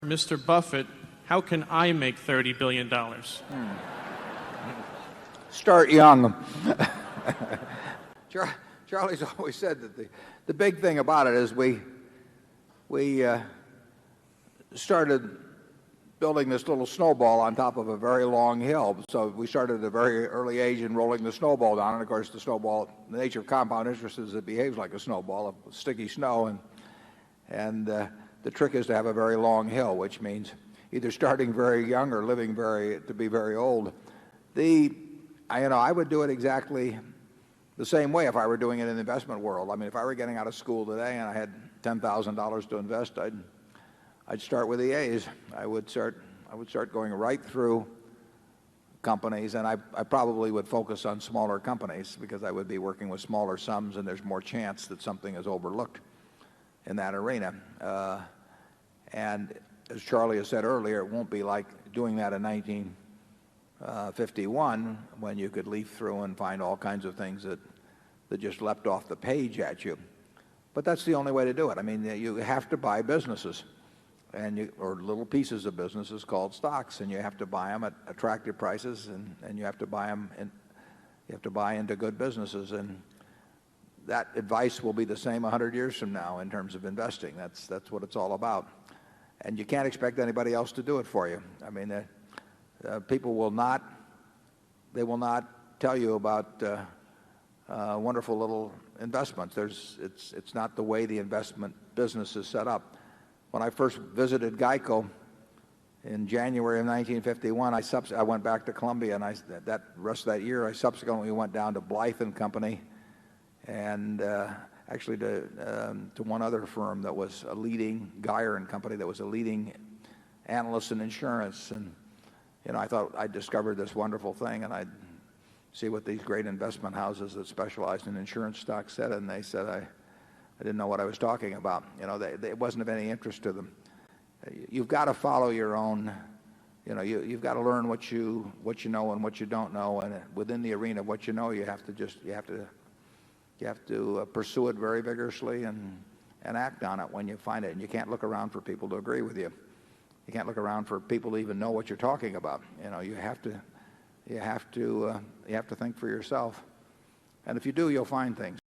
Mr. Buffett, how can I make $30 billion? Start young. Charlie's always said that the big thing about it is we started building this little snowball on top of a very long hill. So we started at a very early age in rolling the snowball down. And of course, the snowball, the nature of compound interest is it behaves like a snowball of sticky snow. And the trick is to have a very long hill, which means either starting very young or living to be very old. I would do it exactly the same way if I were doing it in the investment world. I mean, if I were getting out of school today and I had $10,000 to invest, I'd start with the A's. I would start going right through companies, and I probably would focus on smaller companies because I would be working with smaller sums, and there's more chance that something is overlooked in that arena. And as Charlie has said earlier, it won't be like doing that in 1951 when you could leaf through and find all kinds of things that just leapt off the page at you. But that's the only way to do it. I mean, you have to buy businesses or little pieces of businesses called stocks, and you have to buy them at attractive prices, and you have to buy them and you have to buy into good businesses. And that advice will be the same 100 years from now in terms of investing. That's what it's all about. And you can't expect anybody else to do it for you. I mean, people will not tell you about wonderful little investments. It's not the way the investment business is set up. When I first visited Geico in January of 1951, I went back to Columbia, and that rest of that year I subsequently went down to Blythe and Company, and actually to one other firm that was a leading, Geyer and Company, that was a leading analyst in insurance. And I thought I'd discovered this wonderful thing, and I'd see what these great investment houses that specialized in insurance stocks said, and they said I didn't know what I was talking about. It wasn't of any interest to them. You've got to follow your own. You've got to learn what you know and what you don't know, and within the arena of what you know, you have to pursue it very vigorously and act on it when you find it. And you can't look around for people to agree with you. You can't look around for people to even know what you're talking about. You have to think for yourself. And if you do, you'll find things.